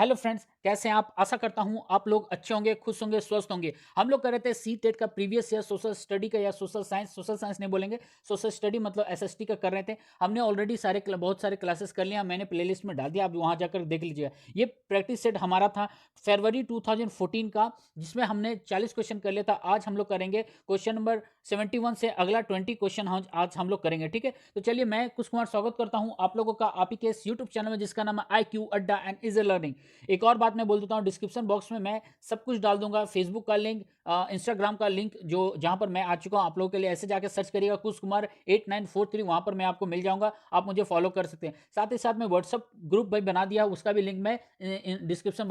Hello friends, कैसे हैं आप? आशा करता हूँ आप लोग अच्छे होंगे, खुश होंगे, स्वस्थ होंगे। हम लोग कर रहे थे सी टेट का प्रीवियस ईयर सोशल स्टडी का या सोशल साइंस नहीं बोलेंगे, सोशल स्टडी मतलब एसएसटी का कर रहे थे। हमने ऑलरेडी बहुत सारे क्लासेस कर लिया, मैंने प्लेलिस्ट में डाल दिया, आप वहाँ जाकर देख लीजिएगा। ये प्रैक्टिस सेट हमारा था फरवरी 2014 का, जिसमें हमने 40 क्वेश्चन कर लिया था। आज हम लोग करेंगे क्वेश्चन नंबर 71 से अगला 20 क्वेश्चन आज हम लोग करेंगे, ठीक है। तो चलिए, मैं कुश कुमार स्वागत करता हूँ आप लोगों का आप ही के इस यूट्यूब चैनल में, जिसका नाम है IQ अड्डा एंड इजी लर्निंग। एक और बात मैं बोल देता हूँ, डिस्क्रिप्शन बॉक्स में मैं सब कुछ डाल दूंगा, फेसबुक का लिंक, इंस्टाग्राम का लिंक, जो जहां पर मैं आ चुका हूं आप लोगों के लिए। ऐसे जाकर सर्च करिएगा कुश कुमार 8943, वहां पर मैं आपको मिल जाऊंगा, आप मुझे फॉलो कर सकते हैं। साथ ही साथ मैं व्हाट्सअप ग्रुप भाई बना दिया, उसका भी लिंक मैं description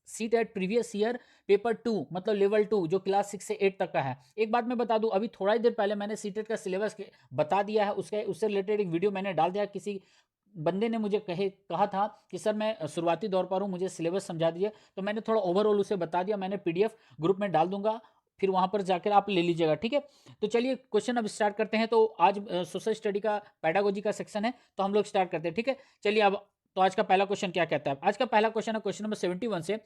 sheet at previous year paper 2 मतलब लेवल 2, जो क्लास 6 से 8 तक का है। एक बात मैं बता दूं, अभी थोड़ा ही देर पहले मैंने सीटेट का सिलेबस बता दिया है, उससे रिलेटेड एक वीडियो मैंने डाल दिया। किसी बंदे ने मुझे कहा था कि सर मैं शुरुआती दौर पर हूँ, मुझे सिलेबस समझा दिए, तो मैंने थोड़ा ओवरऑल उसे बता दिया। मैंने पीडीएफ ग्रुप में डाल दूंगा, फिर वहां पर जाकर आप ले लीजिएगा, ठीक है। तो चलिए क्वेश्चन अब स्टार्ट करते हैं। तो आज सोशल स्टडी का पैडागोजी का सेक्शन है, तो हम लोग स्टार्ट करते हैं, ठीक है। चलिए अब, तो आज का पहला क्वेश्चन क्या कहता है? आज का पहला क्वेश्चन है क्वेश्चन नंबर 71 से।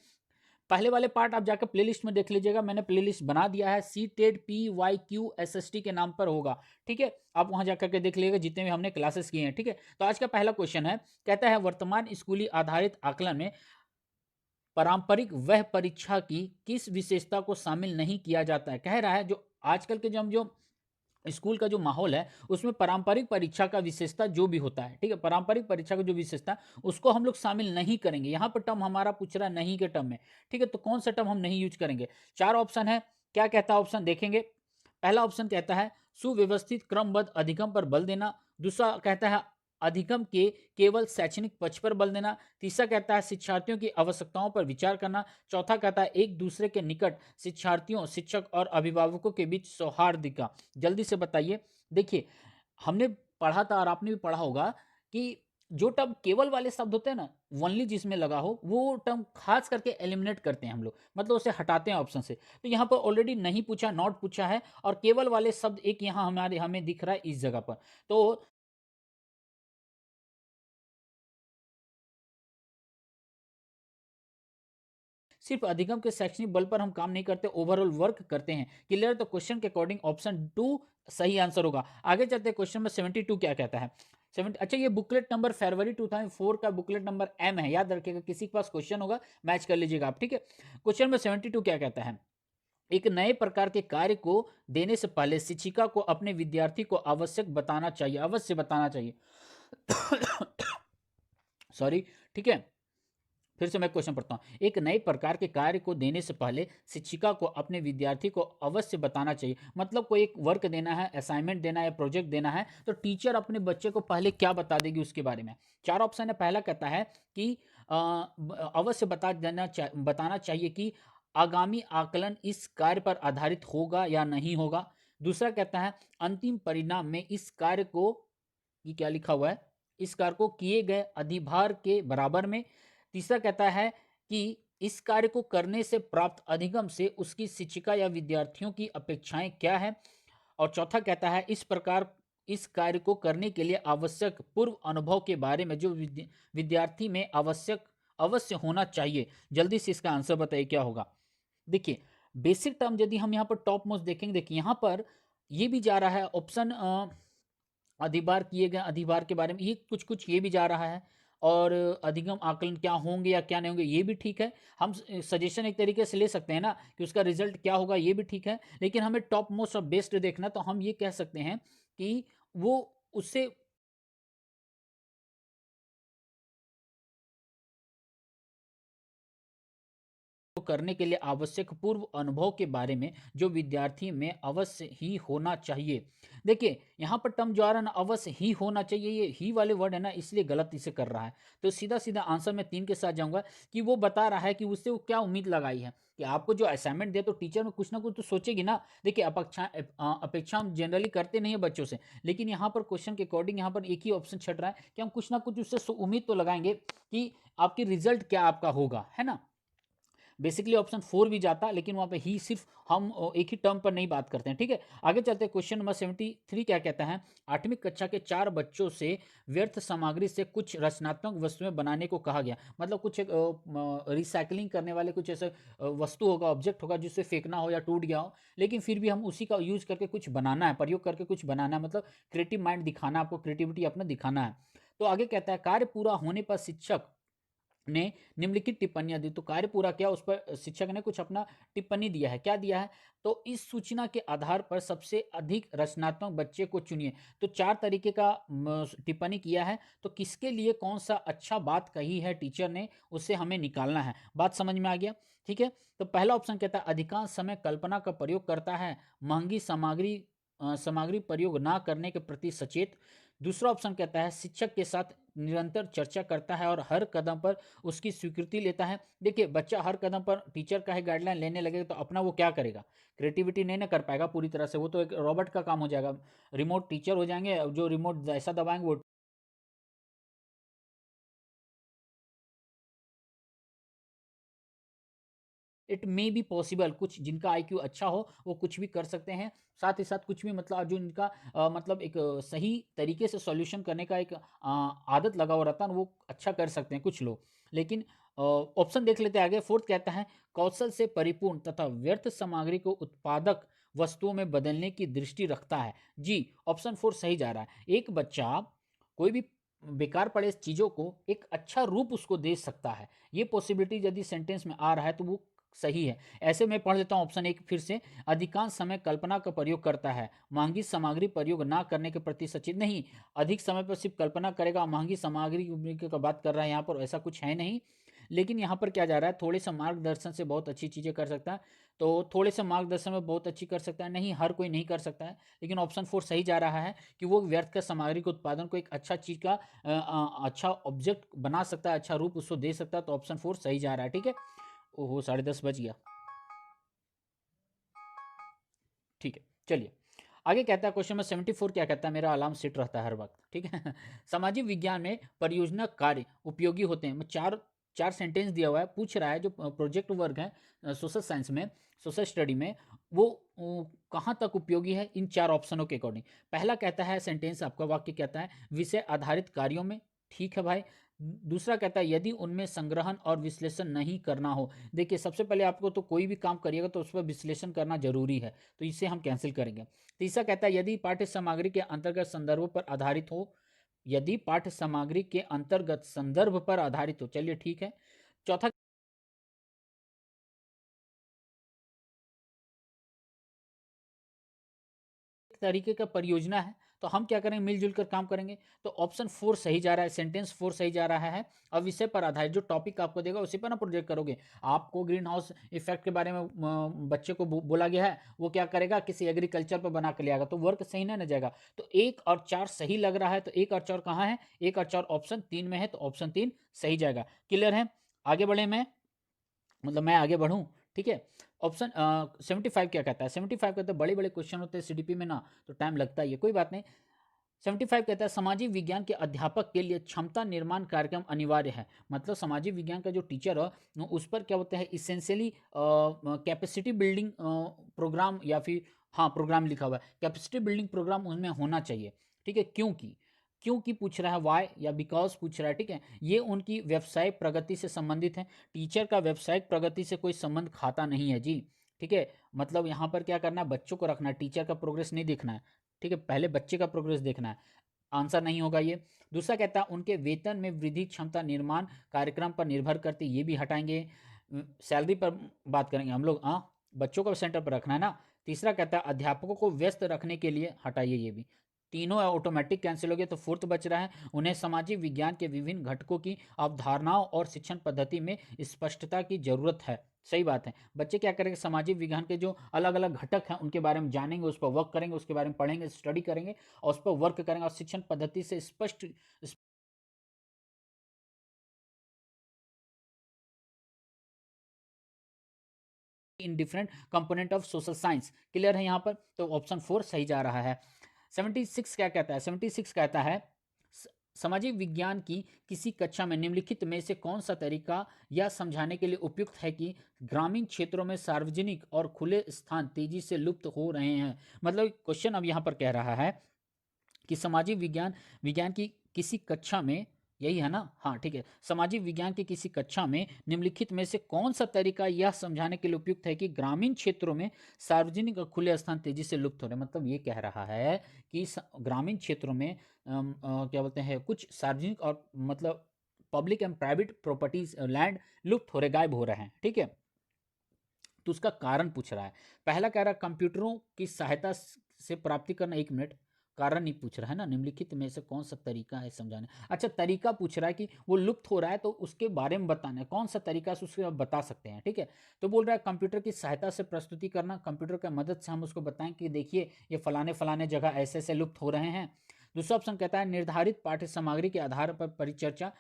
पहले वाले पार्ट आप जाकर प्लेलिस्ट में देख लीजिएगा, मैंने प्लेलिस्ट बना दिया है, सी टेड PYQ SST के नाम पर होगा, ठीक है। आप वहां जाकर के देख लीजिएगा जितने भी हमने क्लासेस किए हैं, ठीक है। तो आज का पहला क्वेश्चन है, कहता है वर्तमान स्कूली आधारित आकलन में पारंपरिक वह परीक्षा की किस विशेषता को शामिल नहीं किया जाता है। कह रहा है जो आजकल के जो स्कूल का जो माहौल है, उसमें पारंपरिक परीक्षा का विशेषता जो भी होता है, ठीक है, पारंपरिक परीक्षा का जो विशेषता, उसको हम लोग शामिल नहीं करेंगे। यहाँ पर टर्म हमारा पूछ रहा नहीं के टर्म में, ठीक है। तो कौन सा टर्म हम नहीं यूज करेंगे? चार ऑप्शन है, क्या कहता है ऑप्शन देखेंगे। पहला ऑप्शन कहता है सुव्यवस्थित क्रमबद्ध अधिगम पर बल देना। दूसरा कहता है अधिगम के केवल शैक्षणिक पक्ष पर बल देना। तीसरा कहता है शिक्षार्थियों की आवश्यकताओं पर विचार करना। चौथा कहता है एक दूसरे के निकट शिक्षार्थियों, शिक्षक और अभिभावकों के बीच सौहार्द का। जल्दी से बताइए। देखिए, हमने पढ़ा था और आपने भी पढ़ा होगा कि जो टर्म केवल वाले शब्द होते हैं ना, ओनली जिसमें लगा हो, वो टर्म खास करके एलिमिनेट करते हैं हम लोग, मतलब उसे हटाते हैं ऑप्शन से। तो यहाँ पर ऑलरेडी नहीं पूछा, नॉट पूछा है, और केवल वाले शब्द एक यहाँ हमें दिख रहा है इस जगह पर। तो सिर्फ अधिगम के शैक्षणिक बल पर हम काम नहीं करते, ओवरऑल वर्क करते हैं। क्लियर? तो क्वेश्चन के अकॉर्डिंग ऑप्शन 2 सही आंसर होगा। आगे चलते हैं, क्वेश्चन नंबर 72 क्या कहता है। 70, अच्छा, ये बुकलेट नंबर फरवरी 2004 का बुकलेट नंबर M है, याद रखिएगा, किसी के पास क्वेश्चन होगा मैच कर लीजिएगा आप, ठीक है। क्वेश्चन नंबर 72 क्या कहता है, एक नए प्रकार के कार्य को देने से पहले शिक्षिका को अपने विद्यार्थी को आवश्यक बताना चाहिए, अवश्य बताना चाहिए। सॉरी, ठीक है। फिर से मैं क्वेश्चन पढ़ता हूँ। एक नए प्रकार के कार्य को देने से पहले शिक्षिका को अपने विद्यार्थी को अवश्य बताना चाहिए। मतलब कोई एक वर्क देना है, असाइनमेंट देना है, प्रोजेक्ट देना है, तो टीचर अपने बच्चे को पहले क्या बता देगी उसके बारे में। चार ऑप्शन है। पहला कहता है कि अवश्य बताना चाहिए कि आगामी आकलन इस कार्य पर आधारित होगा या नहीं होगा। दूसरा कहता है अंतिम परिणाम में इस कार्य को, ये क्या लिखा हुआ है, इस कार्य को किए गए अधिभार के बराबर में। तीसरा कहता है कि इस कार्य को करने से प्राप्त अधिगम से उसकी शिक्षिका या विद्यार्थियों की अपेक्षाएं क्या है। और चौथा कहता है इस प्रकार इस कार्य को करने के लिए आवश्यक पूर्व अनुभव के बारे में जो विद्यार्थी में अवश्य होना चाहिए। जल्दी से इसका आंसर बताइए क्या होगा। देखिए, बेसिक टर्म यदि हम यहाँ पर टॉप मोस्ट देखेंगे, देखिए यहाँ पर ये भी जा रहा है ऑप्शन, अधिभार किए गए अधिभार के बारे में ये कुछ कुछ ये भी जा रहा है, और अधिगम आकलन क्या होंगे या क्या नहीं होंगे ये भी ठीक है। हम सजेशन एक तरीके से ले सकते हैं ना कि उसका रिजल्ट क्या होगा, ये भी ठीक है। लेकिन हमें टॉप मोस्ट और बेस्ट देखना, तो हम ये कह सकते हैं कि वो उससे करने के लिए आवश्यक पूर्व अनुभव के बारे में जो विद्यार्थी में अवश्य ही होना चाहिए। देखिए, यहाँ पर टर्म जो आ रहा है ना, अवश्य ही होना चाहिए, ये ही वाले वर्ड है ना, इसलिए गलत इसे कर रहा है। तो सीधा सीधा आंसर मैं 3 के साथ जाऊंगा कि वो बता रहा है कि उससे वो क्या उम्मीद लगाई है कि आपको जो असाइनमेंट दिया तो टीचर में कुछ ना कुछ तो सोचेगी ना। देखिए, अपेक्षा हम जनरली करते नहीं है बच्चों से, लेकिन यहाँ पर क्वेश्चन के अकॉर्डिंग यहाँ पर एक ही ऑप्शन छट रहा है कि हम कुछ ना कुछ उससे उम्मीद तो लगाएंगे कि आपकी रिजल्ट क्या आपका होगा, है ना। बेसिकली ऑप्शन 4 भी जाता, लेकिन वहाँ पे ही सिर्फ हम एक ही टर्म पर नहीं बात करते हैं, ठीक है। आगे चलते हैं, क्वेश्चन नंबर 73 क्या कहता है, 8वीं कक्षा के 4 बच्चों से व्यर्थ सामग्री से कुछ रचनात्मक वस्तुएं बनाने को कहा गया। मतलब कुछ एक रिसाइकलिंग करने वाले कुछ ऐसे वस्तु होगा, ऑब्जेक्ट होगा जिससे फेंकना हो या टूट गया हो, लेकिन फिर भी हम उसी का यूज करके कुछ बनाना है, प्रयोग करके कुछ बनाना है, मतलब क्रिएटिव माइंड दिखाना, आपको क्रिएटिविटी अपना दिखाना है। तो आगे कहता है, कार्य पूरा होने पर शिक्षक ने निम्नलिखित टिप्पणियां दी। तो कार्य पूरा किया, उस पर शिक्षक ने कुछ अपना टिप्पणी दिया है। क्या दिया है, तो इस सूचना के आधार पर सबसे अधिक रचनात्मक बच्चे को चुनिए। तो 4 तरीके का टिप्पणी किया है, तो किसके लिए कौन सा अच्छा बात कही है टीचर ने, उससे हमें निकालना है। बात समझ में आ गया, ठीक है। तो पहला ऑप्शन कहता है, अधिकांश समय कल्पना का प्रयोग करता है, महंगी सामग्री प्रयोग ना करने के प्रति सचेत। दूसरा ऑप्शन कहता है, शिक्षक के साथ निरंतर चर्चा करता है और हर कदम पर उसकी स्वीकृति लेता है। देखिए, बच्चा हर कदम पर टीचर का ही गाइडलाइन लेने लगेगा तो अपना वो क्या करेगा, क्रिएटिविटी नहीं ना कर पाएगा पूरी तरह से, वो तो एक रोबोट का काम हो जाएगा, रिमोट टीचर हो जाएंगे, जो रिमोट जैसा दबाएंगे वो। इट मे बी पॉसिबल, कुछ जिनका आईक्यू अच्छा हो वो कुछ भी कर सकते हैं, साथ ही साथ कुछ भी मतलब जो इनका मतलब एक सही तरीके से सॉल्यूशन करने का एक आदत लगा हुआ रहता है ना, वो अच्छा कर सकते हैं कुछ लोग। लेकिन ऑप्शन देख लेते हैं आगे। फोर्थ कहता है, कौशल से परिपूर्ण तथा व्यर्थ सामग्री को उत्पादक वस्तुओं में बदलने की दृष्टि रखता है। जी, ऑप्शन 4 सही जा रहा है। एक बच्चा कोई भी बेकार पड़े चीज़ों को एक अच्छा रूप उसको दे सकता है, ये पॉसिबिलिटी यदि सेंटेंस में आ रहा है तो वो सही है। ऐसे मैं पढ़ लेता हूँ ऑप्शन 1 फिर से, अधिकांश समय कल्पना का प्रयोग करता है, महंगी सामग्री प्रयोग ना करने के प्रति सचेत। नहीं, अधिक समय पर सिर्फ कल्पना करेगा, महंगी सामग्री की बात कर रहा है यहाँ पर, ऐसा कुछ है नहीं। लेकिन यहाँ पर क्या जा रहा है, थोड़े से मार्गदर्शन से बहुत अच्छी चीज़ें कर सकता है, तो थोड़े से मार्गदर्शन में बहुत अच्छी कर सकता है, नहीं हर कोई नहीं कर सकता है। लेकिन ऑप्शन 4 सही जा रहा है कि वो व्यर्थ का सामग्री के उत्पादन को एक अच्छा चीज़ का अच्छा ऑब्जेक्ट बना सकता है, अच्छा रूप उसको दे सकता है। तो ऑप्शन 4 सही जा रहा है, ठीक है। ओहो, 10:30 बज गया, ठीक है। चलिए आगे कहता है, क्वेश्चन नंबर 74 क्या कहता है, मेरा अलार्म सेट रहता है हर वक्त, ठीक है। सामाजिक विज्ञान में परियोजना कार्य उपयोगी होते हैं। चार चार सेंटेंस दिया हुआ है, पूछ रहा है जो प्रोजेक्ट वर्क है सोशल साइंस में, सोशल स्टडी में, वो कहाँ तक उपयोगी है इन 4 ऑप्शनों के अकॉर्डिंग। पहला कहता है सेंटेंस, आपका वाक्य कहता है, विषय आधारित कार्यों में, ठीक है भाई। दूसरा कहता है, यदि उनमें संग्रहण और विश्लेषण नहीं करना हो। देखिए, सबसे पहले आपको तो कोई भी काम करिएगा तो उस पर विश्लेषण करना जरूरी है, तो इसे हम कैंसिल करेंगे। तीसरा कहता है, यदि पाठ्य सामग्री के अंतर्गत संदर्भों पर आधारित हो, यदि पाठ्य सामग्री के अंतर्गत संदर्भ पर आधारित हो, चलिए ठीक है। चौथा तरीके का परियोजना है, तो हम क्या करेंगे, मिलजुल कर काम करेंगे। तो ऑप्शन 4 सही जा रहा है, सेंटेंस 4 सही जा रहा है। और विषय पर आधारित, जो टॉपिक आपको देगा उसी पर ना प्रोजेक्ट करोगे। आपको ग्रीन हाउस इफेक्ट के बारे में बच्चे को बोला गया है, वो क्या करेगा, किसी एग्रीकल्चर पर बना कर ले आएगा, तो वर्क सही ना जाएगा। तो 1 और 4 सही लग रहा है, तो 1 और 4 कहाँ है, 1 और 4 ऑप्शन 3 में है, तो ऑप्शन 3 सही जाएगा। क्लियर है, आगे बढ़े, मैं मतलब मैं आगे बढ़ूँ, ठीक है। ऑप्शन 75 क्या कहता है, 75 कहता है, बड़े बड़े क्वेश्चन होते हैं सीडीपी में ना, तो टाइम लगता ही है, कोई बात नहीं। 75 कहता है, सामाजिक विज्ञान के अध्यापक के लिए क्षमता निर्माण कार्यक्रम अनिवार्य है। मतलब सामाजिक विज्ञान का जो टीचर है उस पर क्या होता है, इसेंशियली कैपेसिटी बिल्डिंग प्रोग्राम, या फिर हाँ प्रोग्राम लिखा हुआ है, कैपेसिटी बिल्डिंग प्रोग्राम उनमें होना चाहिए, ठीक है। क्योंकि क्योंकि पूछ रहा है, वाई या बिकॉज पूछ रहा है, ठीक है। ये उनकी व्यवसायिक प्रगति से संबंधित है। टीचर का व्यवसायिक प्रगति से कोई संबंध खाता नहीं है जी, ठीक है। मतलब यहाँ पर क्या करना है, बच्चों को रखना है, टीचर का प्रोग्रेस नहीं देखना है, ठीक है, पहले बच्चे का प्रोग्रेस देखना है। आंसर नहीं होगा ये। दूसरा कहता है, उनके वेतन में वृद्धि क्षमता निर्माण कार्यक्रम पर निर्भर करती, ये भी हटाएंगे। सैलरी पर बात करेंगे हम लोग, हाँ बच्चों को सेंटर पर रखना है ना। तीसरा कहता है, अध्यापकों को व्यस्त रखने के लिए, हटाइए ये भी। तीनों ऑटोमेटिक कैंसिल हो गए, तो फोर्थ बच रहा है, उन्हें सामाजिक विज्ञान के विभिन्न घटकों की अवधारणाओं और शिक्षण पद्धति में स्पष्टता की जरूरत है। सही बात है, बच्चे क्या करेंगे, सामाजिक विज्ञान के जो अलग अलग घटक हैं उनके बारे में जानेंगे, उस पर वर्क करेंगे, उसके बारे में पढ़ेंगे, स्टडी करेंगे और उस पर वर्क करेंगे, और शिक्षण पद्धति से स्पष्ट in different component of social science. Clear है यहाँ पर, तो ऑप्शन 4 सही जा रहा है। 76 क्या कहता है, 76 कहता है, सामाजिक विज्ञान की किसी कक्षा में निम्नलिखित में से कौन सा तरीका यह समझाने के लिए उपयुक्त है कि ग्रामीण क्षेत्रों में सार्वजनिक और खुले स्थान तेजी से लुप्त हो रहे हैं। मतलब क्वेश्चन अब यहाँ पर कह रहा है कि सामाजिक विज्ञान विज्ञान की किसी कक्षा में, यही है ना, हाँ ठीक है, सामाजिक विज्ञान की किसी कक्षा में निम्नलिखित में से कौन सा तरीका यह समझाने के लिए उपयुक्त है कि ग्रामीण क्षेत्रों में सार्वजनिक और खुले स्थान तेजी से लुप्त हो रहे हैं। मतलब ये कह रहा है कि ग्रामीण क्षेत्रों में क्या बोलते हैं, कुछ सार्वजनिक और मतलब public and private properties land लुप्त हो रहे, गायब हो रहे हैं। ठीक है, तो उसका कारण पूछ रहा है। पहला कह रहा है कंप्यूटरों की सहायता से प्राप्ति करना। 1 मिनट, कारण नहीं पूछ रहा है ना, निम्नलिखित में से कौन सा तरीका है समझाने, अच्छा तरीका पूछ रहा है कि वो लुप्त हो रहा है तो उसके बारे में बताना है, कौन सा तरीका से उसके आप बता सकते हैं। ठीक है, तो बोल रहा है कंप्यूटर की सहायता से प्रस्तुति करना, कंप्यूटर की मदद से हम उसको बताएं कि देखिए ये फलाने फलाने जगह ऐसे ऐसे लुप्त हो रहे हैं। दूसरा ऑप्शन कहता है निर्धारित पाठ्य सामग्री के आधार पर परिचर्चा।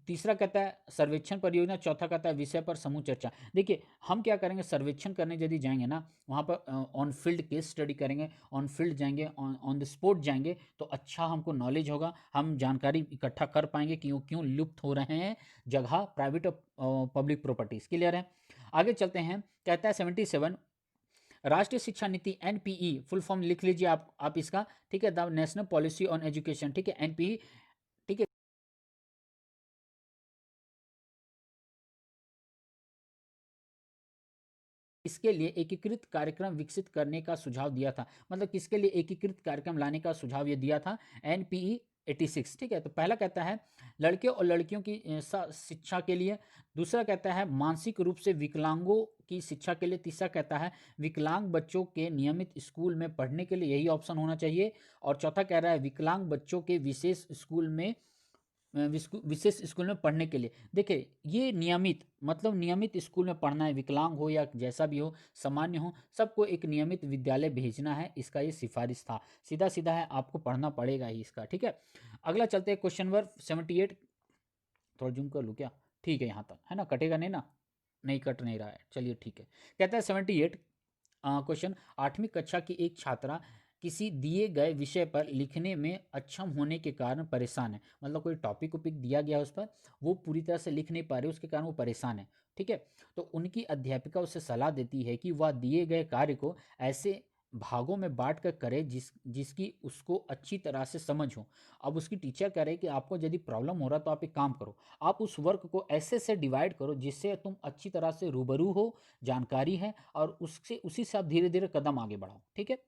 तीसरा कहता है सर्वेक्षण परियोजना। चौथा कहता है विषय पर समूह चर्चा। देखिए हम क्या करेंगे, सर्वेक्षण करने यदि जाएंगे ना, वहाँ पर ऑन फील्ड केस स्टडी करेंगे, ऑन फील्ड जाएंगे, ऑन द स्पॉट जाएंगे, तो अच्छा हमको नॉलेज होगा, हम जानकारी इकट्ठा कर पाएंगे कि वो क्यों लुप्त हो रहे हैं जगह, प्राइवेट और पब्लिक प्रॉपर्टीज। क्लियर है, आगे चलते हैं। कहता है 77, राष्ट्रीय शिक्षा नीति एनपीई फुल फॉर्म लिख लीजिए आप इसका। ठीक है, the national policy on education. ठीक है, एनपीई। ठीक है, इसके लिए एकीकृत कार्यक्रम विकसित करने का सुझाव दिया था। मतलब किसके लिए एकीकृत कार्यक्रम लाने का सुझाव ये दिया था, एनपीई 86। ठीक है, तो पहला कहता है लड़के और लड़कियों की शिक्षा के लिए। दूसरा कहता है मानसिक रूप से विकलांगों की शिक्षा के लिए। तीसरा कहता है विकलांग बच्चों के नियमित स्कूल में पढ़ने के लिए, यही ऑप्शन होना चाहिए। और चौथा कह रहा है विकलांग बच्चों के विशेष स्कूल में, विशेष स्कूल में पढ़ने के लिए। देखिए ये नियमित, मतलब नियमित स्कूल में पढ़ना है, विकलांग हो या जैसा भी हो, सामान्य हो, सबको एक नियमित विद्यालय भेजना है, इसका ये सिफारिश था। सीधा सीधा है, आपको पढ़ना पड़ेगा ही इसका। ठीक है, अगला चलते हैं क्वेश्चन नंबर 78। थोड़ा जूम कर लूँ क्या, ठीक है यहाँ तक है ना, कटेगा नहीं ना, नहीं कट नहीं रहा है, चलिए ठीक है। कहता है 78 क्वेश्चन, 8वीं कक्षा की एक छात्रा किसी दिए गए विषय पर लिखने में अक्षम होने के कारण परेशान है। मतलब कोई टॉपिक उपिक दिया गया उस पर, वो पूरी तरह से लिख नहीं पा रही, उसके कारण वो परेशान है। ठीक है, तो उनकी अध्यापिका उसे सलाह देती है कि वह दिए गए कार्य को ऐसे भागों में बांट कर करे जिसकी उसको अच्छी तरह से समझ हो। अब उसकी टीचर कह रहे कि आपको यदि प्रॉब्लम हो रहा तो आप एक काम करो, आप उस वर्क को ऐसे से डिवाइड करो जिससे तुम अच्छी तरह से रूबरू हो, जानकारी है, और उससे उसी से आप धीरे धीरे कदम आगे बढ़ाओ। ठीक है,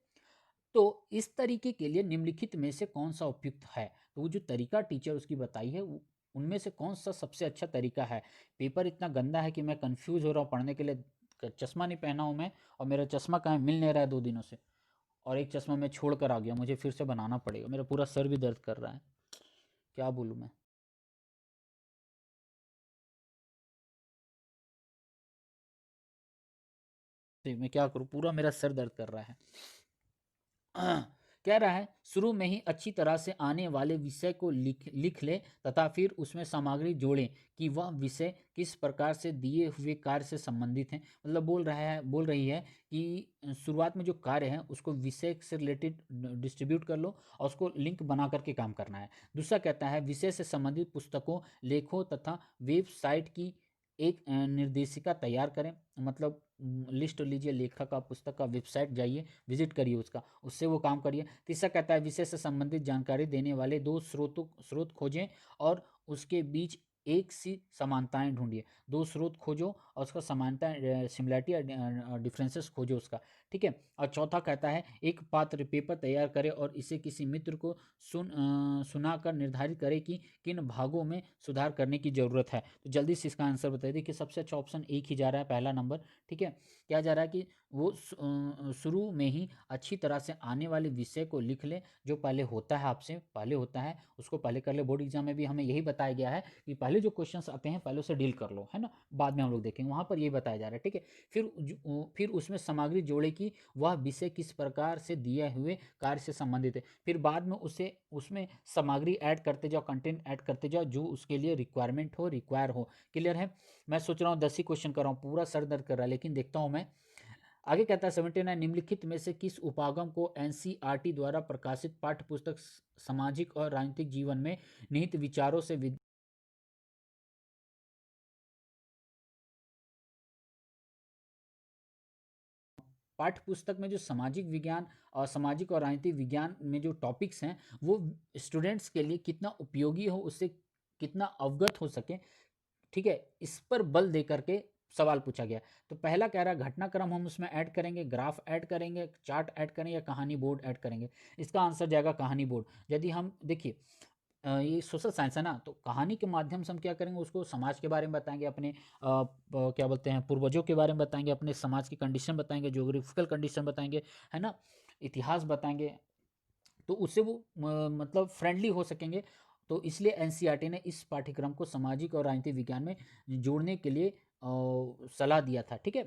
तो इस तरीके के लिए निम्नलिखित में से कौन सा उपयुक्त है। तो वो जो तरीका टीचर उसकी बताई है उनमें से कौन सा सबसे अच्छा तरीका है। पेपर इतना गंदा है कि मैं कंफ्यूज हो रहा हूँ पढ़ने के लिए, चश्मा नहीं पहना हूँ मैं, और मेरा चश्मा कहाँ है, मिल नहीं रहा है 2 दिनों से, और एक चश्मा मैं छोड़ कर आ गया, मुझे फिर से बनाना पड़ेगा, मेरा पूरा सर भी दर्द कर रहा है, क्या बोलूँ मैं। मैं क्या करूँ, पूरा मेरा सर दर्द कर रहा है। कह रहा है शुरू में ही अच्छी तरह से आने वाले विषय को लिख लिख ले तथा फिर उसमें सामग्री जोड़ें कि वह विषय किस प्रकार से दिए हुए कार्य से संबंधित है। मतलब बोल रही है कि शुरुआत में जो कार्य है उसको विषय से रिलेटेड डिस्ट्रीब्यूट कर लो और उसको लिंक बना करके काम करना है। दूसरा कहता है विषय से संबंधित पुस्तकों, लेखों तथा वेबसाइट की एक निर्देशिका तैयार करें। मतलब लिस्ट लीजिए लेखक का, पुस्तक का, वेबसाइट जाइए, विजिट करिए उसका, उससे वो काम करिए। तीसरा कहता है विषय से संबंधित जानकारी देने वाले दो स्रोत खोजें और उसके बीच एक सी समानताएं ढूंढिए। दो स्रोत खोजो और उसका समानता, सिमिलैरिटी या डिफरेंसेस खोजो उसका। ठीक है, और चौथा कहता है एक पात्र पेपर तैयार करें और इसे किसी मित्र को सुनाकर निर्धारित करें कि किन भागों में सुधार करने की ज़रूरत है। तो जल्दी से इसका आंसर बताइए। देखिए सबसे अच्छा ऑप्शन एक ही जा रहा है, पहला नंबर। ठीक है, क्या जा रहा है कि वो शुरू में ही अच्छी तरह से आने वाले विषय को लिख ले, जो पहले होता है, आपसे पहले होता है उसको पहले कर ले। बोर्ड एग्जाम में भी हमें यही बताया गया है कि पहले जो क्वेश्चंस आते हैं पहले उसे डील कर लो, है ना, बाद में हम लोग देखेंगे, वहाँ पर ये बताया जा रहा है। ठीक है, फिर उसमें सामग्री जोड़े कि वह विषय किस प्रकार से दिए हुए कार्य से संबंधित है। फिर बाद में उसे उसमें सामग्री ऐड करते जाओ, कंटेंट ऐड करते जाओ जो उसके लिए रिक्वायरमेंट हो, रिक्वायर हो। क्लियर है, मैं सोच रहा हूँ 10 ही क्वेश्चन कर रहा हूँ, पूरा सर दर्द कर रहा है, लेकिन देखता हूँ मैं। आगे कहता है 79 निम्नलिखित में से किस उपागम को एनसीईआरटी द्वारा प्रकाशित पाठ्य पुस्तक सामाजिक और राजनीतिक जीवन में निहित विचारों से पाठ्य पुस्तक में जो सामाजिक विज्ञान और सामाजिक और राजनीतिक विज्ञान में जो टॉपिक्स हैं वो स्टूडेंट्स के लिए कितना उपयोगी हो, उससे कितना अवगत हो सके, ठीक है, इस पर बल दे करके सवाल पूछा गया। तो पहला कह रहा है घटनाक्रम हम उसमें ऐड करेंगे, ग्राफ ऐड करेंगे, चार्ट ऐड करेंगे या कहानी बोर्ड ऐड करेंगे। इसका आंसर जाएगा कहानी बोर्ड। यदि हम देखिए ये सोशल साइंस है ना, तो कहानी के माध्यम से हम क्या करेंगे, उसको समाज के बारे में बताएंगे, अपने क्या बोलते हैं पूर्वजों के बारे में बताएंगे, अपने समाज की कंडीशन बताएंगे, ज्योग्राफिकल कंडीशन बताएंगे, है ना, इतिहास बताएंगे, तो उससे वो मतलब फ्रेंडली हो सकेंगे। तो इसलिए एनसीईआरटी ने इस पाठ्यक्रम को सामाजिक और राजनीतिक विज्ञान में जोड़ने के लिए सलाह दिया था, ठीक है।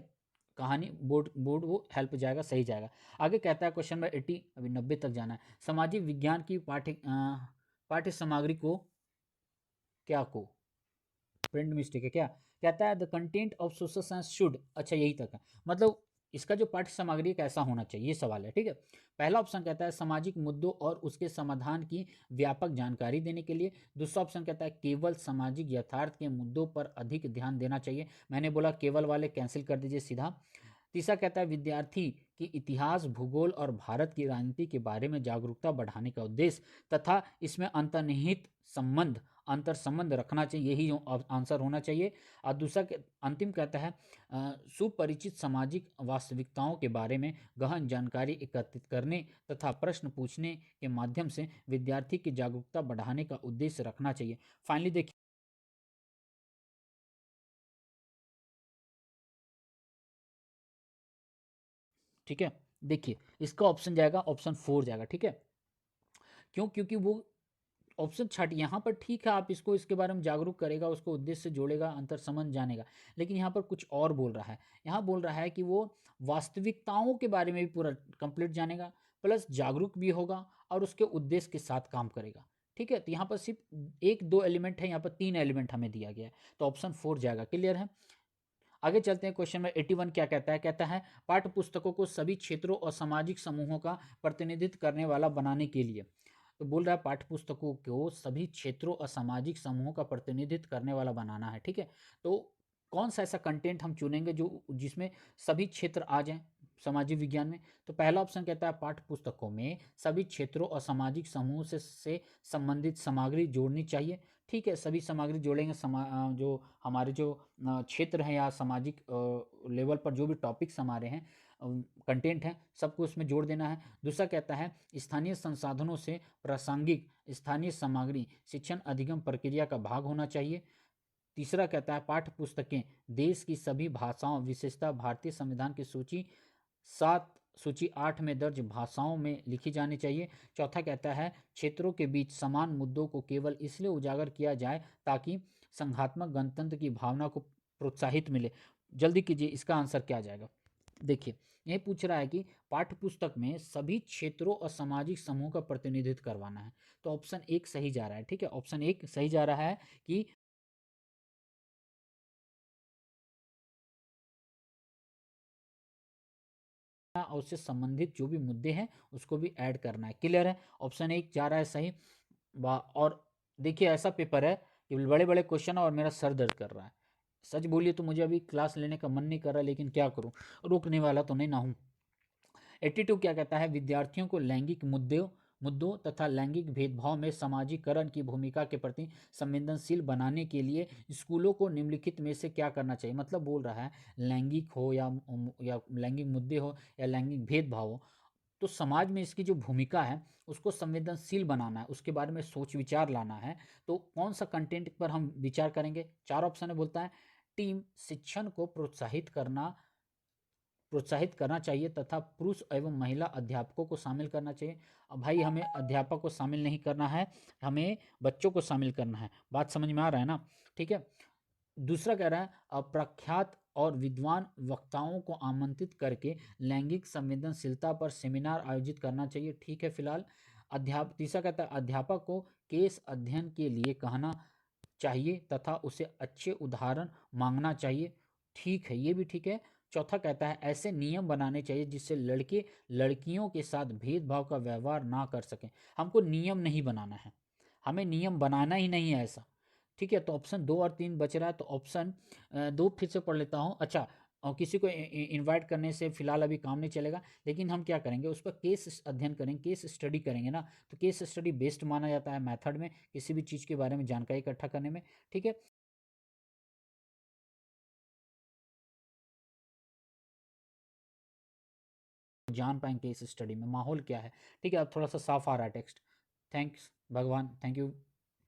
कहानी बोर्ड बोर्ड वो हेल्प जाएगा, सही जाएगा। आगे कहता है क्वेश्चन नंबर 80, अभी 90 तक जाना है। सामाजिक विज्ञान की पाठ्य सामग्री को क्या को प्रिंट मिस्टेक है क्या, कहता है the content of social science should, अच्छा यही तक है, मतलब इसका जो पाठ्य सामग्री कैसा होना चाहिए, ये सवाल है, ठीक है। पहला ऑप्शन कहता है सामाजिक मुद्दों और उसके समाधान की व्यापक जानकारी देने के लिए। दूसरा ऑप्शन कहता है केवल सामाजिक यथार्थ के मुद्दों पर अधिक ध्यान देना चाहिए, मैंने बोला केवल वाले कैंसिल कर दीजिए सीधा। तीसरा कहता है विद्यार्थी की इतिहास, भूगोल और भारत की राजनीति के बारे में जागरूकता बढ़ाने का उद्देश्य तथा इसमें अंतर्निहित संबंध अंतर संबंध रखना चाहिए, यही आंसर होना चाहिए। और दूसरा अंतिम कहता है सुपरिचित सामाजिक वास्तविकताओं के बारे में गहन जानकारी एकत्रित करने तथा प्रश्न पूछने के माध्यम से विद्यार्थी की जागरूकता बढ़ाने का उद्देश्य रखना चाहिए। फाइनली देखिए, ठीक है, देखिए इसका ऑप्शन जाएगा, ऑप्शन 4 जाएगा, ठीक है। क्यों, क्योंकि वो ऑप्शन छठ यहाँ पर ठीक है, आप इसको इसके बारे में जागरूक करेगा, उसको उद्देश्य से जोड़ेगा, अंतर समझ जानेगा, लेकिन यहाँ पर कुछ और बोल रहा है। यहाँ बोल रहा है कि वो वास्तविकताओं के बारे में भी पूरा कंप्लीट जानेगा, प्लस जागरूक भी होगा और उसके उद्देश्य के साथ काम करेगा, ठीक है। तो यहाँ पर सिर्फ एक दो एलिमेंट है, यहाँ पर 3 एलिमेंट हमें दिया गया है, तो ऑप्शन 4 जाएगा। क्लियर है। आगे चलते हैं, क्वेश्चन में 81 क्या कहता है, कहता है पाठ्य पुस्तकों को सभी क्षेत्रों और सामाजिक समूहों का प्रतिनिधित्व करने वाला बनाने के लिए। तो बोल रहा है पाठ्य पुस्तकों को सभी क्षेत्रों और सामाजिक समूहों का प्रतिनिधित्व करने वाला बनाना है, ठीक है। तो कौन सा ऐसा कंटेंट हम चुनेंगे जो जिसमें सभी क्षेत्र आ जाएं सामाजिक विज्ञान में। तो पहला ऑप्शन कहता है पाठ्य पुस्तकों में सभी क्षेत्रों और सामाजिक समूह से संबंधित सामग्री जोड़नी चाहिए, ठीक है। सभी सामग्री जोड़ेंगे, जो हमारे जो क्षेत्र हैं या सामाजिक लेवल पर जो भी टॉपिक्स हमारे हैं, कंटेंट हैं, सबको उसमें जोड़ देना है। दूसरा कहता है स्थानीय संसाधनों से प्रासंगिक स्थानीय सामग्री शिक्षण अधिगम प्रक्रिया का भाग होना चाहिए। तीसरा कहता है पाठ्य पुस्तकें देश की सभी भाषाओं विशेषता भारतीय संविधान की सूची 8 में दर्ज भाषाओं में लिखी जानी चाहिए। चौथा कहता है क्षेत्रों के बीच समान मुद्दों को केवल इसलिए उजागर किया जाए ताकि संघात्मक गणतंत्र की भावना को प्रोत्साहित मिले। जल्दी कीजिए, इसका आंसर क्या आ जाएगा। देखिए, ये पूछ रहा है कि पाठ्य पुस्तक में सभी क्षेत्रों और सामाजिक समूह का प्रतिनिधित्व करवाना है, तो ऑप्शन 1 सही जा रहा है, ठीक है। ऑप्शन 1 सही जा रहा है कि और उससे संबंधित जो भी मुद्दे हैं उसको भी ऐड करना है। क्लियर है, ऑप्शन 1 जा रहा है सही। और देखिए ऐसा पेपर है कि बड़े बड़े क्वेश्चन और मेरा सर दर्द कर रहा है, सच बोलिए तो मुझे अभी क्लास लेने का मन नहीं कर रहा, लेकिन क्या करूं, रोकने वाला तो नहीं ना हूं। 82 क्या कहता है विद्यार्थियों को लैंगिक मुद्दों तथा लैंगिक भेदभाव में समाजीकरण की भूमिका के प्रति संवेदनशील बनाने के लिए स्कूलों को निम्नलिखित में से क्या करना चाहिए। मतलब बोल रहा है लैंगिक हो या लैंगिक मुद्दे हो या लैंगिक भेदभाव हो, तो समाज में इसकी जो भूमिका है उसको संवेदनशील बनाना है, उसके बारे में सोच विचार लाना है। तो कौन सा कंटेंट पर हम विचार करेंगे, 4 ऑप्शन है। बोलता है टीम शिक्षण को प्रोत्साहित करना चाहिए तथा पुरुष एवं महिला अध्यापकों को शामिल करना चाहिए। अब भाई हमें अध्यापक को शामिल नहीं करना है, हमें बच्चों को शामिल करना है, बात समझ में आ रहा है ना, ठीक है। दूसरा कह रहा है प्रख्यात और विद्वान वक्ताओं को आमंत्रित करके लैंगिक संवेदनशीलता पर सेमिनार आयोजित करना चाहिए, ठीक है फिलहाल। तीसरा कहता है अध्यापक को केस अध्ययन के लिए कहना चाहिए तथा उसे अच्छे उदाहरण मांगना चाहिए, ठीक है, ये भी ठीक है। चौथा कहता है ऐसे नियम बनाने चाहिए जिससे लड़के लड़कियों के साथ भेदभाव का व्यवहार ना कर सकें। हमको नियम नहीं बनाना है, हमें नियम बनाना ही नहीं है ऐसा। ठीक है, तो ऑप्शन 2 और 3 बच रहा है, तो ऑप्शन 2 फिर से पढ़ लेता हूँ। अच्छा, और किसी को इनवाइट करने से फिलहाल अभी काम नहीं चलेगा, लेकिन हम क्या करेंगे, उस पर केस अध्ययन करेंगे, केस स्टडी करेंगे ना, तो केस स्टडी बेस्ड माना जाता है मेथड में, किसी भी चीज़ के बारे में जानकारी इकट्ठा करने में। ठीक है, जान पाएंगे इस स्टडी में माहौल क्या है। ठीक है, अब थोड़ा सा साफ आ रहा है टेक्स्ट। थैंक्स भगवान, थैंक यू।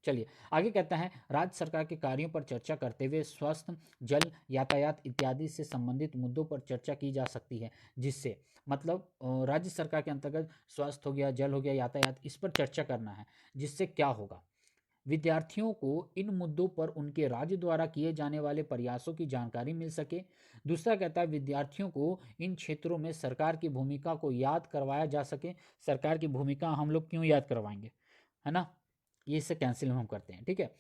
चलिए आगे कहता है, राज्य सरकार के कार्यों पर चर्चा करते हुए स्वास्थ्य, जल, यातायात इत्यादि से संबंधित मुद्दों पर चर्चा की जा सकती है, जिससे मतलब राज्य सरकार के अंतर्गत स्वास्थ्य हो गया, जल हो गया, यातायात, इस पर चर्चा करना है। जिससे क्या होगा, विद्यार्थियों को इन मुद्दों पर उनके राज्य द्वारा किए जाने वाले प्रयासों की जानकारी मिल सके। दूसरा कहता है विद्यार्थियों को इन क्षेत्रों में सरकार की भूमिका को याद करवाया जा सके। सरकार की भूमिका हम लोग क्यों याद करवाएंगे, है ना, ये इसे कैंसिल हम करते हैं। ठीक है,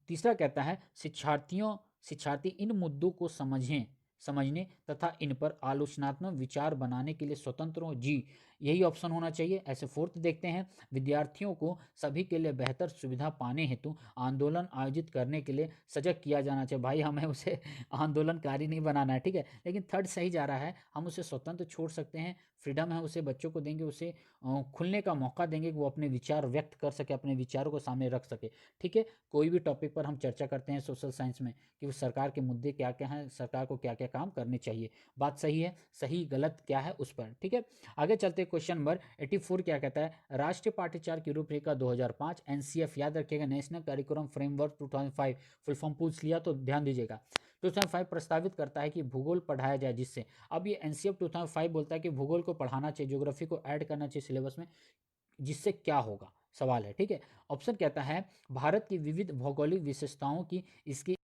तीसरा कहता है शिक्षार्थी इन मुद्दों को समझने तथा इन पर आलोचनात्मक विचार बनाने के लिए स्वतंत्र हो। जी, यही ऑप्शन होना चाहिए। ऐसे फोर्थ देखते हैं, विद्यार्थियों को सभी के लिए बेहतर सुविधा पाने हेतु आंदोलन आयोजित करने के लिए सजग किया जाना चाहिए। भाई हमें उसे आंदोलनकारी नहीं बनाना है, ठीक है, लेकिन थर्ड सही जा रहा है, हम उसे स्वतंत्र छोड़ सकते हैं, फ्रीडम है उसे, बच्चों को देंगे, उसे खुलने का मौका देंगे कि वो अपने विचार व्यक्त कर सके, अपने विचारों को सामने रख सके। ठीक है, कोई भी टॉपिक पर हम चर्चा करते हैं सोशल साइंस में कि वो सरकार के मुद्दे क्या क्या हैं, सरकार को क्या क्या काम करने चाहिए, बात सही है, सही गलत क्या है उस पर। ठीक है, आगे चलते क्वेश्चन नंबर 84 क्या कहता है, राष्ट्रीय पाठ्यचर्या की रूपरेखा 2005 एनसीएफ, याद रखिएगा national curriculum framework 2005, full form पूछ लिया तो ध्यान दीजिएगा। 2005 प्रस्तावित करता है कि भूगोल पढ़ाया जाए, जिससे अब ये एनसीएफ 2005 बोलता है कि भूगोल को पढ़ाना चाहिए, ज्योग्राफी को ऐड करना चाहिए सिलेबस में, जिससे क्या होगा, सवाल है। ठीक है, ऑप्शन कहता है भारत की विविध भौगोलिक विशेषताओं की इसकी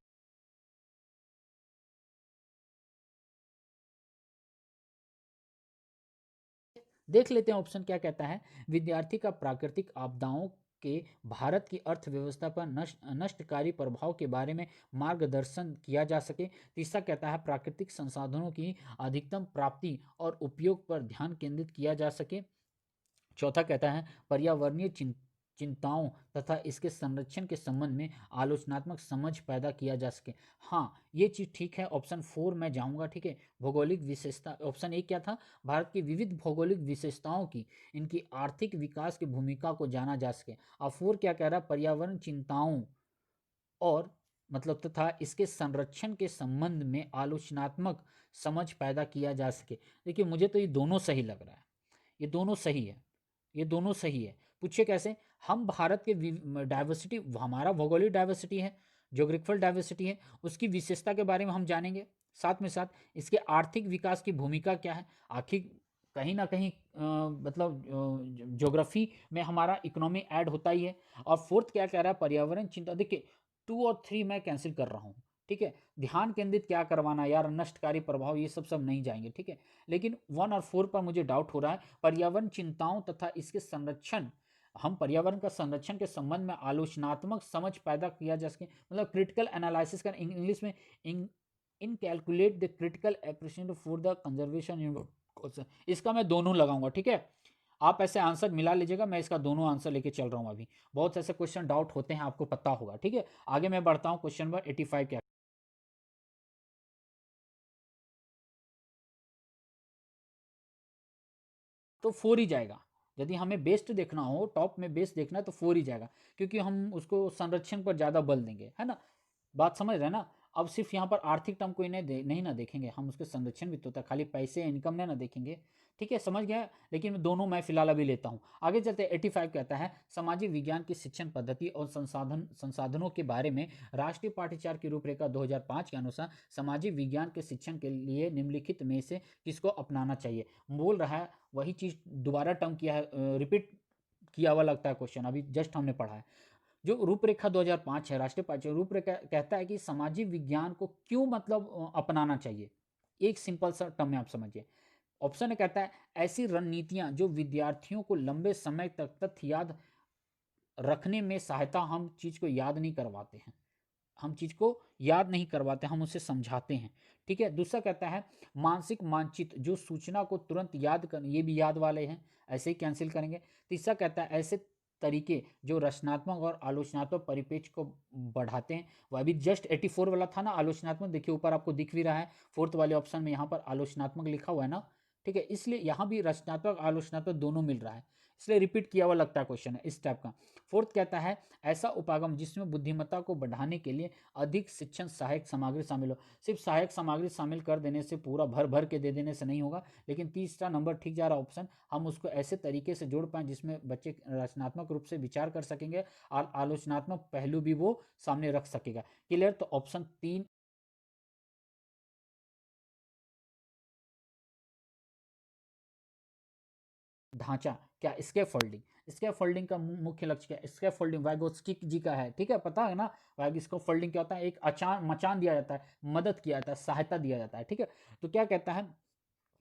देख लेते हैं ऑप्शन क्या कहता है, विद्यार्थी का प्राकृतिक आपदाओं के भारत की अर्थव्यवस्था पर नष्टकारी प्रभाव के बारे में मार्गदर्शन किया जा सके। तीसरा कहता है प्राकृतिक संसाधनों की अधिकतम प्राप्ति और उपयोग पर ध्यान केंद्रित किया जा सके। चौथा कहता है पर्यावरणीय चिंताओं तथा इसके संरक्षण के संबंध में आलोचनात्मक समझ पैदा किया जा सके। हाँ, ये चीज़ ठीक है, ऑप्शन 4 में जाऊंगा। ठीक है, भौगोलिक विशेषता, ऑप्शन 1 क्या था, भारत की विविध भौगोलिक विशेषताओं की इनकी आर्थिक विकास की भूमिका को जाना जा सके। और 4 क्या कह रहा है, पर्यावरण चिंताओं और मतलब तथा इसके संरक्षण के संबंध में आलोचनात्मक समझ पैदा किया जा सके। देखिए मुझे तो ये दोनों सही लग रहा है, ये दोनों सही है, ये दोनों सही है। पूछिए कैसे, हम भारत के डाइवर्सिटी, हमारा भौगोलिक डाइवर्सिटी है, ज्योग्राफिकल डाइवर्सिटी है, उसकी विशेषता के बारे में हम जानेंगे, साथ में साथ इसके आर्थिक विकास की भूमिका क्या है। आखिर कहीं ना कहीं मतलब ज्योग्राफी में हमारा इकोनॉमी ऐड होता ही है। और फोर्थ क्या कह रहा है, पर्यावरण चिंता। देखिए 2 और 3 मैं कैंसिल कर रहा हूँ। ठीक है, ध्यान केंद्रित क्या करवाना यार, नष्टकारी प्रभाव, ये सब नहीं जाएंगे। ठीक है, लेकिन 1 और 4 पर मुझे डाउट हो रहा है, पर्यावरण चिंताओं तथा इसके संरक्षण, हम पर्यावरण का संरक्षण के संबंध में आलोचनात्मक समझ पैदा किया जा सके, मतलब क्रिटिकल एनालिसिस का इंग्लिश में in calculate the critical appreciation for the conservation, इसका मैं दोनों लगाऊंगा। ठीक है, आप ऐसे आंसर मिला लीजिएगा, मैं इसका दोनों आंसर लेके चल रहा हूं। अभी बहुत ऐसे क्वेश्चन डाउट होते हैं, आपको पता होगा। ठीक है, आगे मैं बढ़ता हूं, क्वेश्चन नंबर 85 क्या, तो 4 ही जाएगा। यदि हमें बेस्ट देखना हो, टॉप में बेस्ट देखना है, तो 4 ही जाएगा, क्योंकि हम उसको संरक्षण पर ज़्यादा बल देंगे, है ना, बात समझ रहे हैं ना। अब सिर्फ यहाँ पर आर्थिक टर्म कोई नहीं ना देखेंगे, हम उसके संरक्षण भी तो होता है, खाली पैसे इनकम नहीं ना देखेंगे। ठीक है, समझ गया, लेकिन दोनों मैं फिलहाल अभी लेता हूँ। आगे चलते 85 कहता है सामाजिक विज्ञान की शिक्षण पद्धति और संसाधनों के बारे में राष्ट्रीय पाठ्यचर्या की रूपरेखा 2005 के अनुसार सामाजिक विज्ञान के शिक्षण के लिए निम्नलिखित में से किसको अपनाना चाहिए। बोल रहा है वही चीज़ दोबारा टर्म किया है, रिपीट किया हुआ लगता है क्वेश्चन, अभी जस्ट हमने पढ़ा है। जो रूपरेखा 2005 है, राष्ट्रीय पाठ्य रूपरेखा, कहता है कि सामाजिक विज्ञान को क्यों मतलब अपनाना चाहिए। एक सिंपल सा टर्म में आप समझिए। ऑप्शन कहता है ऐसी रणनीतियां जो विद्यार्थियों को लंबे समय तक तथ्य याद रखने में सहायता, हम चीज को याद नहीं करवाते हैं, हम चीज़ को याद नहीं करवाते, हम उसे समझाते हैं। ठीक है। दूसरा कहता है मानसिक मानचित्र जो सूचना को तुरंत याद कर, ये भी याद वाले हैं, ऐसे ही कैंसिल करेंगे। तीसरा कहता है ऐसे तरीके जो रचनात्मक और आलोचनात्मक परिप्रेक्ष्य को बढ़ाते हैं। वह अभी जस्ट 84 वाला था ना आलोचनात्मक, देखिए ऊपर आपको दिख भी रहा है फोर्थ वाले ऑप्शन में यहाँ पर आलोचनात्मक लिखा हुआ है ना। ठीक है, इसलिए यहाँ भी रचनात्मक आलोचनात्मक दोनों मिल रहा है, इसलिए रिपीट किया हुआ लगता है क्वेश्चन है इस टाइप का। फोर्थ कहता है ऐसा उपागम जिसमें बुद्धिमत्ता को बढ़ाने के लिए अधिक शिक्षण सहायक सामग्री शामिल हो। सिर्फ सहायक सामग्री शामिल कर देने से, पूरा भर भर के दे देने से नहीं होगा, लेकिन तीसरा नंबर ठीक जा रहा ऑप्शन, हम उसको ऐसे तरीके से जोड़ पाएं जिसमें बच्चे रचनात्मक रूप से विचार कर सकेंगे और आलोचनात्मक पहलू भी वो सामने रख सकेगा। क्लियर, तो ऑप्शन 3 ढांचा क्या स्कैफोल्डिंग, स्कैफोल्डिंग का मुख्य लक्ष्य क्या है, स्कैफोल्डिंग वाइगोत्स्की जी का है। ठीक है, पता है ना स्कैफोल्डिंग क्या होता है, एक अचान मचान दिया जाता है, मदद किया जाता है, सहायता दिया जाता है। ठीक है, तो क्या कहता है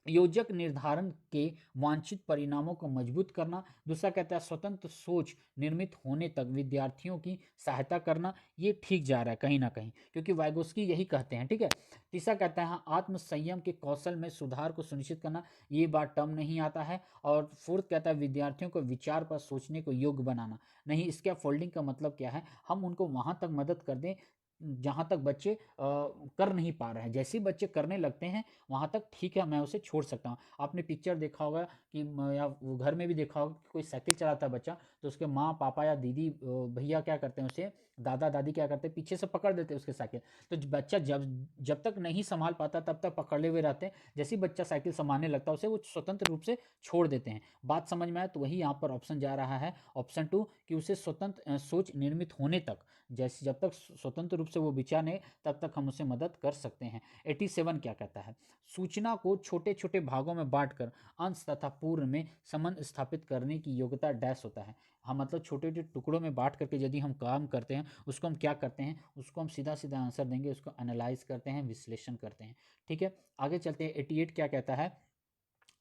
योजक निर्धारण के वांछित परिणामों को मजबूत करना। दूसरा कहता है स्वतंत्र सोच निर्मित होने तक विद्यार्थियों की सहायता करना। ये ठीक जा रहा है कहीं ना कहीं, क्योंकि वाइगोस्की यही कहते हैं। ठीक है, तीसरा कहता है हाँ, आत्म संयम के कौशल में सुधार को सुनिश्चित करना, ये बात टर्म नहीं आता है। और फोर्थ कहता है विद्यार्थियों को विचार पर सोचने को योग्य बनाना। नहीं, इसका फोल्डिंग का मतलब क्या है, हम उनको वहां तक मदद कर दें जहाँ तक बच्चे कर नहीं पा रहे हैं, जैसे ही बच्चे करने लगते हैं वहाँ तक ठीक है, मैं उसे छोड़ सकता हूँ। आपने पिक्चर देखा होगा कि या वो घर में भी देखा होगा कि कोई साइकिल चलाता है बच्चा, तो उसके माँ पापा या दीदी भैया क्या करते हैं, उसे दादा दादी क्या करते हैं, पीछे से पकड़ देते हैं उसके साइकिल। तो बच्चा जब जब तक नहीं संभाल पाता तब तक पकड़े हुए रहते हैं, जैसे ही बच्चा साइकिल संभालने लगता है उसे वो स्वतंत्र रूप से छोड़ देते हैं। बात समझ में आए तो वही यहाँ पर ऑप्शन जा रहा है, ऑप्शन 2, कि उसे स्वतंत्र सोच निर्मित होने तक, जैसे जब तक स्वतंत्र रूप से वो विचार नहीं, तब तक हम उसे मदद कर सकते हैं। 87 क्या कहता है सूचना को छोटे छोटे भागों में बांटकर अंश तथा पूर्ण में संबंध स्थापित करने की योग्यता डैश होता है। हम मतलब छोटे छोटे टुकड़ों में बांट करके यदि हम काम करते हैं, उसको हम क्या करते हैं, उसको हम सीधा सीधा आंसर देंगे, उसको एनालाइज करते हैं, विश्लेषण करते हैं। ठीक है, आगे चलते हैं। 88 क्या कहता है,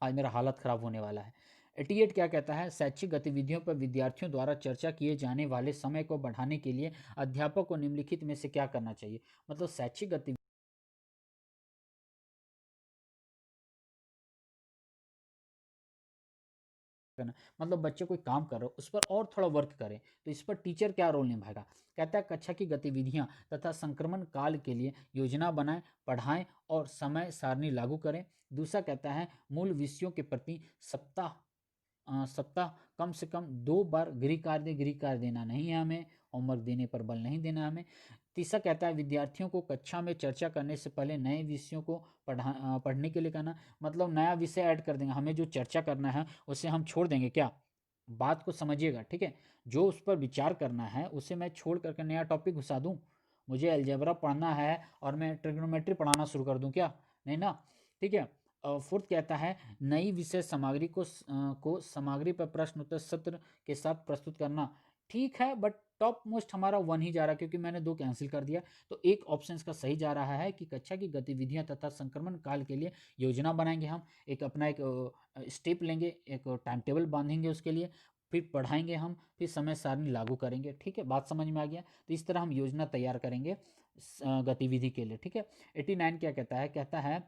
आज मेरा हालत खराब होने वाला है। 88 क्या कहता है शैक्षिक गतिविधियों पर विद्यार्थियों द्वारा चर्चा किए जाने वाले समय को बढ़ाने के लिए अध्यापक को निम्नलिखित में से क्या करना चाहिए। मतलब शैक्षिक गतिविधि करना, मतलब बच्चे कोई काम कर रहे हो उस पर और थोड़ा वर्क करें, तो इस पर टीचर क्या रोल निभाएगा। कहता है कक्षा की गतिविधियां तथा संक्रमण काल के लिए योजना बनाएं, पढ़ाएं और समय सारणी लागू करें। दूसरा कहता है मूल विषयों के प्रति सप्ताह सप्ताह कम से कम 2 बार गृह कार्य देना नहीं है हमें, होमवर्क देने पर बल नहीं देना है हमें। तीसरा कहता है विद्यार्थियों को कक्षा में चर्चा करने से पहले नए विषयों को पढ़ने के लिए कहना, मतलब नया विषय ऐड कर देंगे, हमें जो चर्चा करना है उसे हम छोड़ देंगे क्या। बात को समझिएगा। ठीक है, जो उस पर विचार करना है उसे मैं छोड़ करके नया टॉपिक घुसा दूं, मुझे अलजेब्रा पढ़ना है और मैं ट्रिग्नोमेट्री पढ़ाना शुरू कर दूं क्या, नहीं ना। ठीक है, फोर्थ कहता है नई विषय सामग्री को सामग्री पर प्रश्न उत्तर सत्र के साथ प्रस्तुत करना। ठीक है, बट टॉप मोस्ट हमारा 1 ही जा रहा है, क्योंकि मैंने 2 कैंसिल कर दिया। तो एक ऑप्शन इसका सही जा रहा है कि कक्षा की गतिविधियां तथा संक्रमण काल के लिए योजना बनाएंगे, हम एक अपना एक स्टेप लेंगे, एक टाइम टेबल बांधेंगे उसके लिए, फिर पढ़ाएंगे हम, फिर समय सारणी लागू करेंगे। ठीक है, बात समझ में आ गया। तो इस तरह हम योजना तैयार करेंगे गतिविधि के लिए। ठीक है, 89 क्या कहता है, कहता है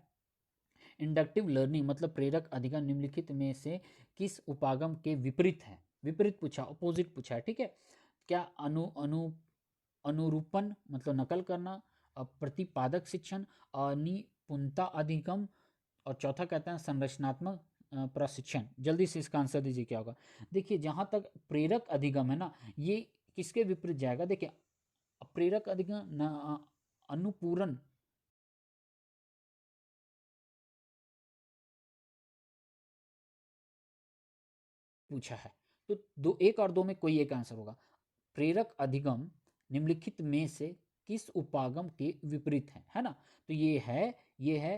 इंडक्टिव लर्निंग मतलब प्रेरक अधिगम निम्नलिखित में से किस उपागम के विपरीत है। विपरीत पूछा, अपोजिट पूछा है। ठीक है, क्या अनु अनु अनुरूपण मतलब नकल करना, प्रतिपादक शिक्षण, निपुणता अधिगम, और चौथा कहता है संरचनात्मक प्रशिक्षण। जल्दी से इसका आंसर दीजिए क्या होगा। देखिए जहां तक प्रेरक अधिगम है ना, ये किसके विपरीत जाएगा। देखिए प्रेरक अधिगम अनुपूरन पूछा है, तो दो, एक और दो में कोई एक आंसर होगा। प्रेरक अधिगम निम्नलिखित में से किस उपागम के विपरीत है ना। तो ये है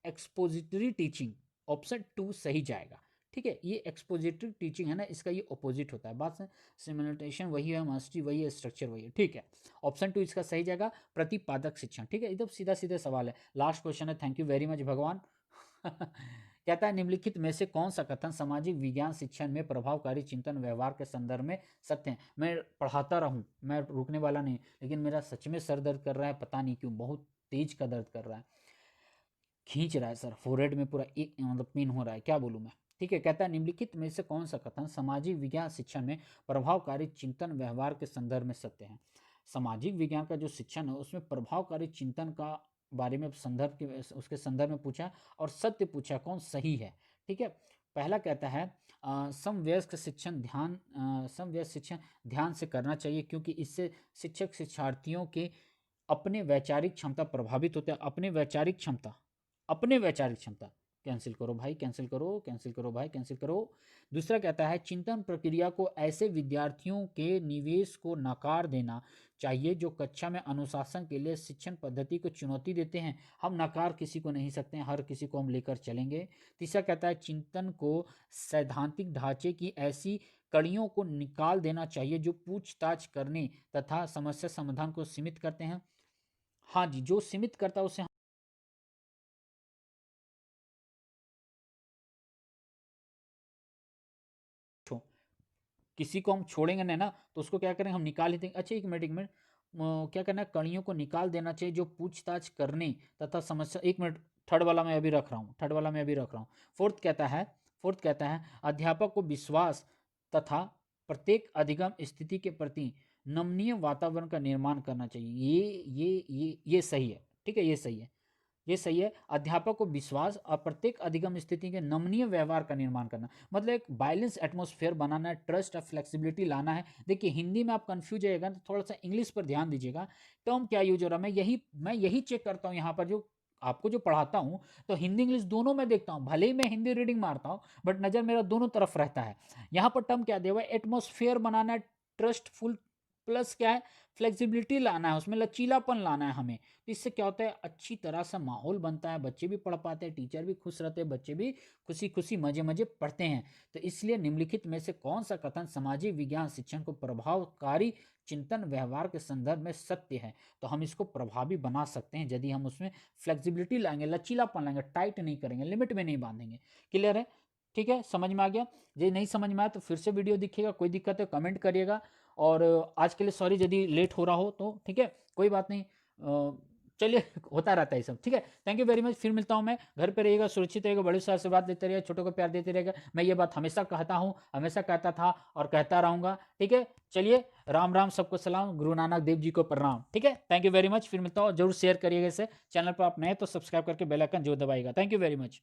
एक्सपोजिटरी टीचिंग, ऑप्शन 2 सही जाएगा। ठीक है, ये एक्सपोजिटरी टीचिंग है ना, इसका ये ऑपोजिट होता है। बात से सिमुलेटेशन वही है, मास्टरी वही है, स्ट्रक्चर वही है। ठीक है, ऑप्शन 2 इसका सही जाएगा, प्रतिपादक शिक्षण। ठीक है, एकदम सीधा सीधा सवाल है, लास्ट क्वेश्चन है। थैंक यू वेरी मच भगवान। कहता है निम्नलिखित में से कौन सा कथन सामाजिक विज्ञान शिक्षण में प्रभावकारी चिंतन व्यवहार के संदर्भ में सत्य है। मैं पढ़ाता रहूं, मैं रुकने वाला नहीं, लेकिन मेरा सच में सर दर्द कर रहा है, पता नहीं क्यों, बहुत तेज का दर्द कर रहा है, खींच रहा है सर, फोरहेड में पूरा एक मतलब पेन हो रहा है, क्या बोलूँ मैं। ठीक है, कहता है निम्नलिखित में से कौन सा कथन सामाजिक विज्ञान शिक्षण में प्रभावकारी चिंतन व्यवहार के संदर्भ में सत्य है। सामाजिक विज्ञान का जो शिक्षण है उसमें प्रभावकारी चिंतन का बारे में संदर्भ के उसके संदर्भ में पूछा और सत्य पूछा कौन सही है। ठीक है, पहला कहता है समवयस्क शिक्षण समवयस्क शिक्षण ध्यान से करना चाहिए क्योंकि इससे शिक्षक शिक्षार्थियों के अपने वैचारिक क्षमता प्रभावित होते हैं। अपने वैचारिक क्षमता, कैंसिल करो भाई, कैंसिल करो, कैंसिल करो भाई, कैंसिल करो। दूसरा कहता है चिंतन प्रक्रिया को ऐसे विद्यार्थियों के निवेश को नकार देना चाहिए जो कक्षा में अनुशासन के लिए शिक्षण पद्धति को चुनौती देते हैं। हम नकार किसी को नहीं सकते हैं, हर किसी को हम लेकर चलेंगे। तीसरा कहता है चिंतन को सैद्धांतिक ढांचे की ऐसी कड़ियों को निकाल देना चाहिए जो पूछताछ करने तथा समस्या समाधान को सीमित करते हैं। हाँ जी, जो सीमित करता है उसे किसी को हम छोड़ेंगे नहीं ना, तो उसको क्या करेंगे, हम निकाल ही देंगे। अच्छा एक मिनट, क्या करना है, कड़ियों को निकाल देना चाहिए जो पूछताछ करने तथा समस्या, एक मिनट, थर्ड वाला मैं अभी रख रहा हूँ, थर्ड वाला मैं अभी रख रहा हूँ। फोर्थ कहता है अध्यापक को विश्वास तथा प्रत्येक अधिगम स्थिति के प्रति नमनीय वातावरण का निर्माण करना चाहिए। ये सही है, ठीक है, ये सही है, ये सही है। अध्यापक को विश्वास और प्रत्येक अधिगम स्थिति के नमनीय व्यवहार का निर्माण करना, मतलब एक बैलेंस एटमॉस्फेयर बनाना है, ट्रस्ट और फ्लेक्सिबिलिटी लाना है। देखिए हिंदी में आप कंफ्यूज जाएगा तो थोड़ा सा इंग्लिश पर ध्यान दीजिएगा, टर्म क्या यूज हो रहा है। मैं यही चेक करता हूँ यहाँ पर, जो आपको जो पढ़ाता हूँ तो हिंदी इंग्लिश दोनों में देखता हूँ, भले ही मैं हिंदी रीडिंग मारता हूँ बट नज़र मेरा दोनों तरफ रहता है। यहाँ पर टर्म क्या दिया हुआ है, एटमॉस्फेयर बनाना है, ट्रस्टफुल, प्लस क्या है, फ्लेक्सिबिलिटी लाना है, उसमें लचीलापन लाना है हमें। तो इससे क्या होता है, अच्छी तरह से माहौल बनता है, बच्चे भी पढ़ पाते हैं, टीचर भी खुश रहते हैं, बच्चे भी खुशी खुशी मजे मजे पढ़ते हैं। तो इसलिए निम्नलिखित में से कौन सा कथन सामाजिक विज्ञान शिक्षण को प्रभावकारी चिंतन व्यवहार के संदर्भ में सत्य है। तो हम इसको प्रभावी बना सकते हैं यदि हम उसमें फ्लेक्सिबिलिटी लाएंगे, लचीलापन लाएंगे, टाइट नहीं करेंगे, लिमिट में नहीं बांधेंगे। क्लियर है, ठीक है, समझ में आ गया। यदि नहीं समझ में आया तो फिर से वीडियो दिखेगा, कोई दिक्कत है कमेंट करिएगा। और आज के लिए सॉरी यदि लेट हो रहा हो तो, ठीक है, कोई बात नहीं, चलिए होता रहता है सब, ठीक है। थैंक यू वेरी मच, फिर मिलता हूँ मैं। घर पे रहिएगा, सुरक्षित रहेगा, बड़े से आशीर्वाद देते रहिएगा, छोटों को प्यार देते रहेगा। मैं ये बात हमेशा कहता हूँ, हमेशा कहता था और कहता रहूँगा, ठीक है। चलिए, राम राम, सबको सलाम, गुरु नानक देव जी को प्रणाम, ठीक है। थैंक यू वेरी मच, फिर मिलता हूँ, जरूर शेयर करिएगा इसे। चैनल पर आप नए तो सब्सक्राइब करके बेल आइकन जरूर दबाइएगा। Thank you very much.